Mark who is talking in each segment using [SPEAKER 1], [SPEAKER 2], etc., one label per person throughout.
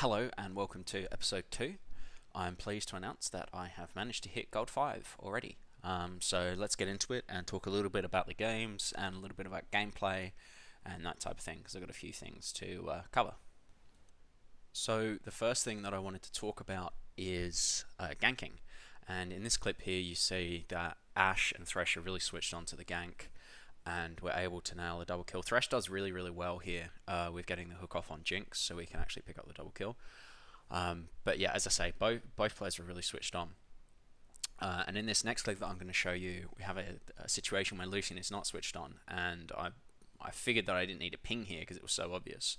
[SPEAKER 1] Hello and welcome to episode 2. I'm pleased to announce that I have managed to hit Gold 5 already. So let's get into it and talk a little bit about the games and a little bit about gameplay and that type of thing, because I've got a few things to cover. So the first thing that I wanted to talk about is ganking. And in this clip here you see that Ash and Thresh are really switched on to the gank, and we're able to nail a double kill. Thresh does really well here with getting the hook off on Jinx, so we can actually pick up the double kill. But yeah, as I say, both players are really switched on. And in this next clip that I'm going to show you, we have a situation where Lucian is not switched on, and I figured that I didn't need a ping here because it was so obvious.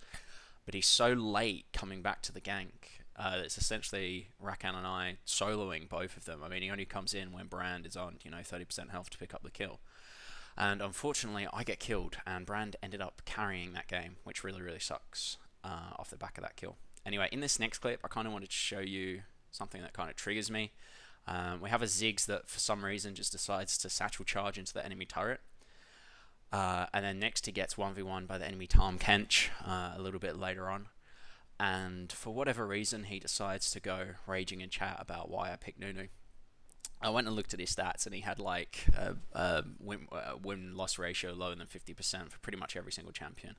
[SPEAKER 1] But he's so late coming back to the gank. It's essentially Rakan and I soloing both of them. I mean, he only comes in when Brand is on, 30% health to pick up the kill. And unfortunately, I get killed, and Brand ended up carrying that game, which really sucks off the back of that kill. Anyway, in this next clip, I kind of wanted to show you something that kind of triggers me. We have a Ziggs that, for some reason, just decides to satchel charge into the enemy turret. And then next he gets 1v1 by the enemy Tahm Kench a little bit later on. And for whatever reason, he decides to go raging in chat about why I picked Nunu. I went and looked at his stats, and he had like a win-loss ratio lower than 50% for pretty much every single champion,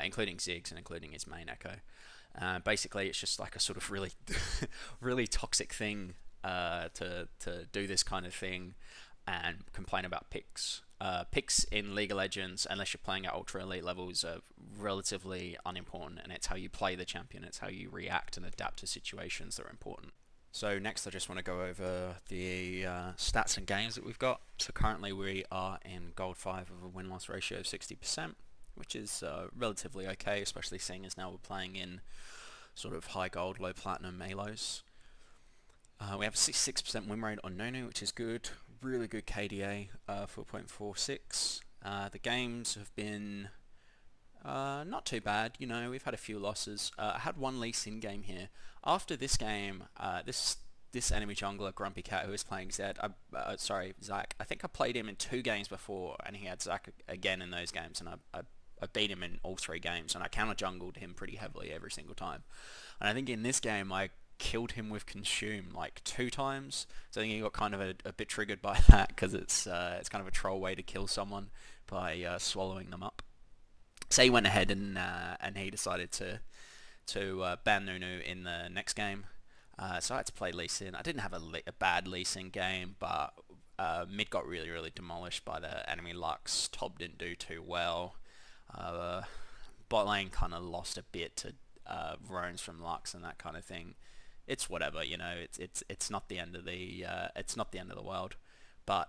[SPEAKER 1] including Ziggs and including his main Echo. Basically, it's just like a sort of really, really toxic thing to do this kind of thing and complain about picks. Picks in League of Legends, unless you're playing at ultra elite levels, are relatively unimportant, and it's how you play the champion, it's how you react and adapt to situations that are important. So next I just want to go over the stats and games that we've got. So currently we are in Gold 5 with a win-loss ratio of 60%, which is relatively okay, especially seeing as now we're playing in sort of high gold, low platinum Elos. We have a 66% win rate on Nunu, which is good. Really good KDA, 4.46. The games have been not too bad, we've had a few losses. I had one Lee Sin game here. After this game, this enemy jungler, Grumpy Cat, who is playing Zach, I think I played him in 2 games before, and he had Zach again in those games, and I beat him in all 3 games, and I counter jungled him pretty heavily every single time. And I think in this game, I killed him with Consume like 2 times, so I think he got kind of a bit triggered by that, because it's kind of a troll way to kill someone by swallowing them up. So he went ahead and he decided to ban Nunu in the next game. So I had to play Lee Sin. I didn't have a bad Lee Sin game, but mid got really demolished by the enemy Lux. Top didn't do too well. Bot lane kind of lost a bit to Rones from Lux and that kind of thing. It's whatever, it's not the end of the world. But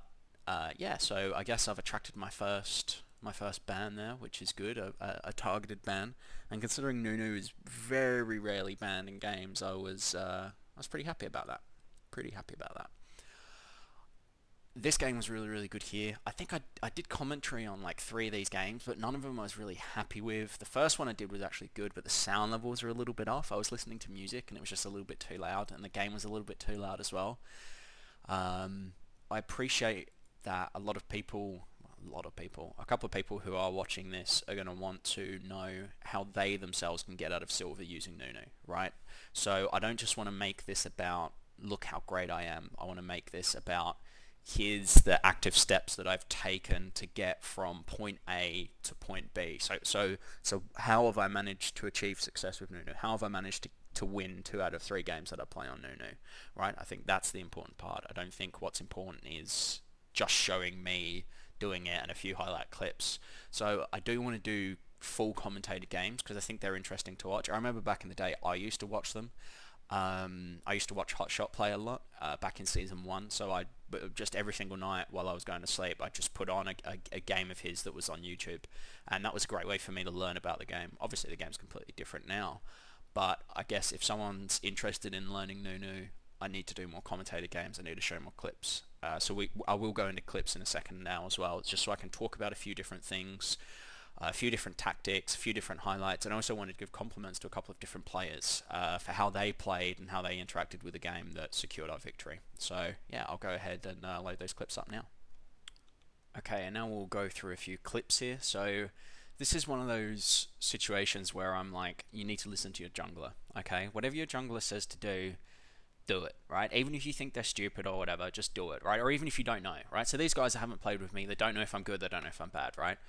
[SPEAKER 1] yeah, so I guess I've attracted my first ban there, which is good, a targeted ban. And considering Nunu is very rarely banned in games, I was pretty happy about that. This game was really good here. I think I did commentary on like 3 of these games, but none of them I was really happy with. The first one I did was actually good, but the sound levels were a little bit off. I was listening to music and it was just a little bit too loud, and the game was a little bit too loud as well. I appreciate that a couple of people who are watching this are going to want to know how they themselves can get out of silver using Nunu, right? So I don't just want to make this about, look how great I am. I want to make this about, here's the active steps that I've taken to get from point A to point B. So how have I managed to achieve success with Nunu? How have I managed to win 2 out of 3 games that I play on Nunu, right? I think that's the important part. I don't think what's important is just showing me doing it and a few highlight clips. So I do want to do full commentated games because I think they're interesting to watch. I remember back in the day I used to watch them. I used to watch Hotshot play a lot back in Season 1, so I just every single night while I was going to sleep, I just put on a game of his that was on YouTube, and that was a great way for me to learn about the game. Obviously the game's completely different now, but I guess if someone's interested in learning Nunu, I need to do more commentated games. I need to show more clips. So I will go into clips in a second now as well, just so I can talk about a few different things, a few different tactics, a few different highlights, and I also wanted to give compliments to a couple of different players for how they played and how they interacted with the game that secured our victory. So yeah, I'll go ahead and load those clips up now. Okay, and now we'll go through a few clips here. So this is one of those situations where I'm like, you need to listen to your jungler, okay? Whatever your jungler says to do it, right? Even if you think they're stupid or whatever, just do it, right? Or even if you don't know, right? So these guys haven't played with me, they don't know if I'm good, they don't know if I'm bad, right?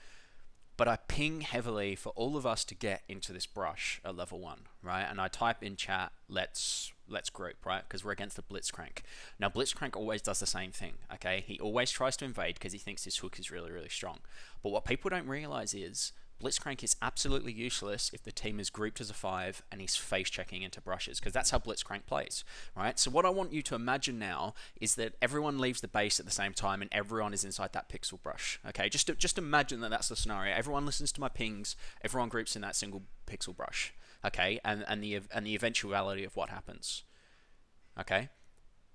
[SPEAKER 1] But I ping heavily for all of us to get into this brush at level 1, right? And I type in chat, let's group, right? Because we're against the Blitzcrank. Now, Blitzcrank always does the same thing, okay? He always tries to invade because he thinks his hook is really, really strong. But what people don't realize is Blitzcrank is absolutely useless if the team is grouped as a 5 and he's face checking into brushes, because that's how Blitzcrank plays, right? So what I want you to imagine now is that everyone leaves the base at the same time and everyone is inside that pixel brush, okay? Just imagine that that's the scenario. Everyone listens to my pings, everyone groups in that single pixel brush, okay? And the eventuality of what happens, okay?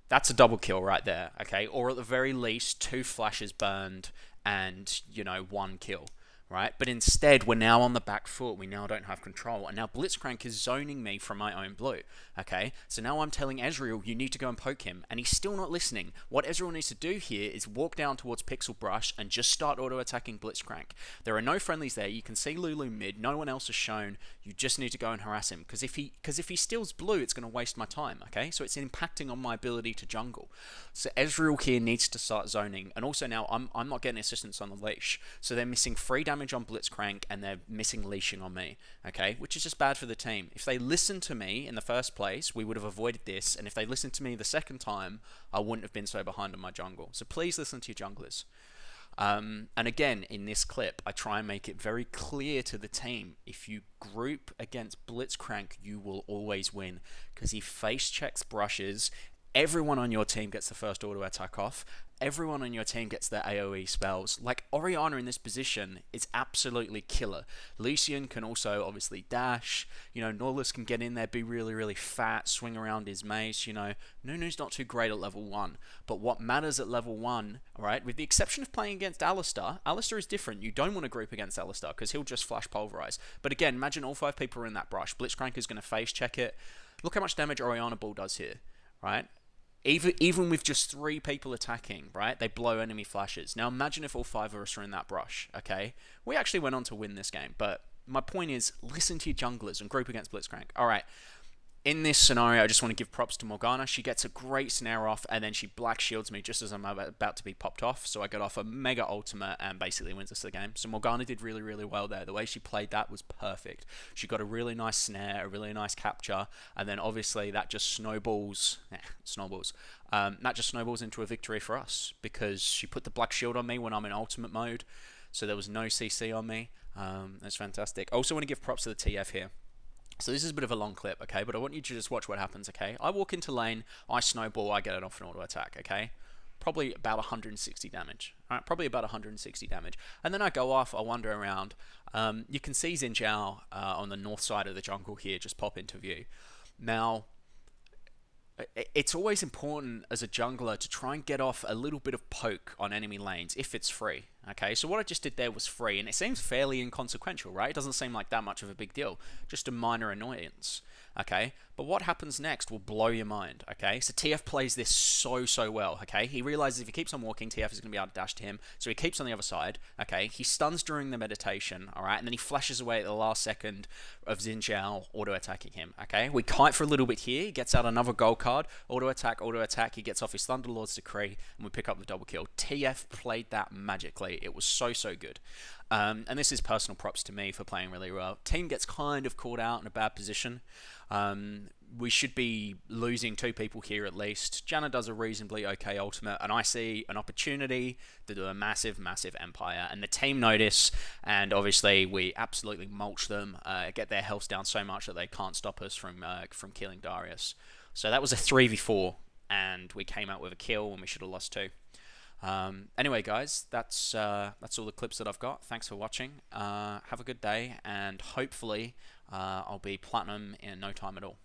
[SPEAKER 1] That's a double kill right there, okay? Or at the very least, 2 flashes burned and, you know, 1 kill. Right, but instead we're now on the back foot. We now don't have control, and now Blitzcrank is zoning me from my own blue. Okay, so now I'm telling Ezreal, you need to go and poke him, and he's still not listening. What Ezreal needs to do here is walk down towards Pixel Brush and just start auto-attacking Blitzcrank. There are no friendlies there. You can see Lulu mid. No one else is shown. You just need to go and harass him, because if he steals blue, it's going to waste my time. Okay, so it's impacting on my ability to jungle. So Ezreal here needs to start zoning, and also now I'm not getting assistance on the leash, so they're missing 3 damage on Blitzcrank and they're missing leashing on me, okay, which is just bad for the team. If they listened to me in the first place, we would have avoided this, and if they listened to me the second time, I wouldn't have been so behind on my jungle. So please listen to your junglers. And again, in this clip, I try and make it very clear to the team, if you group against Blitzcrank, you will always win, because he face checks brushes. Everyone on your team gets the first auto attack off. Everyone on your team gets their AoE spells. Like, Orianna in this position is absolutely killer. Lucian can also obviously dash. You know, Norlis can get in there, be really, really fat, swing around his mace. You know, Nunu's not too great at level 1. But what matters at level 1, right, with the exception of playing against Alistar, Alistar is different. You don't want to group against Alistar because he'll just flash pulverize. But again, imagine all 5 people are in that brush. Blitzcrank is going to face check it. Look how much damage Orianna Ball does here, right? Even with just 3 people attacking, right? They blow enemy flashes. Now imagine if all 5 of us are in that brush, okay? We actually went on to win this game, but my point is, listen to your junglers and group against Blitzcrank. Alright, in this scenario, I just want to give props to Morgana. She gets a great snare off, and then she black shields me just as I'm about to be popped off. So I got off a mega ultimate and basically wins us the game. So Morgana did really, really well there. The way she played that was perfect. She got a really nice snare, a really nice capture, and then obviously that just snowballs. That just snowballs into a victory for us, because she put the black shield on me when I'm in ultimate mode, so there was no CC on me. That's fantastic. I also want to give props to the TF here. So this is a bit of a long clip, okay, but I want you to just watch what happens, okay? I walk into lane, I snowball, I get it off an auto attack, okay? Probably about 160 damage, right? Probably about 160 damage. And then I go off, I wander around. You can see Xin Zhao on the north side of the jungle here just pop into view. Now, it's always important as a jungler to try and get off a little bit of poke on enemy lanes if it's free. Okay, so what I just did there was free, and it seems fairly inconsequential, right? It doesn't seem like that much of a big deal, just a minor annoyance. Okay, but what happens next will blow your mind. Okay, so TF plays this so well. Okay, he realizes if he keeps on walking, TF is going to be able to dash to him, so he keeps on the other side. Okay, he stuns during the meditation, all right, and then he flashes away at the last second of Xin Zhao auto attacking him. Okay, we kite for a little bit here. He gets out another gold card, auto attack. He gets off his Thunderlord's Decree, and we pick up the double kill. TF played that magically. It was so good. And this is personal props to me for playing really well. Team gets kind of caught out in a bad position. We should be losing 2 people here at least. Janna does a reasonably okay ultimate, and I see an opportunity to do a massive empire. And the team notice, and obviously we absolutely mulch them, get their health down so much that they can't stop us from killing Darius. So that was a 3v4, and we came out with a kill when we should have lost 2. Anyway, guys, that's all the clips that I've got. Thanks for watching. Have a good day, and hopefully I'll be platinum in no time at all.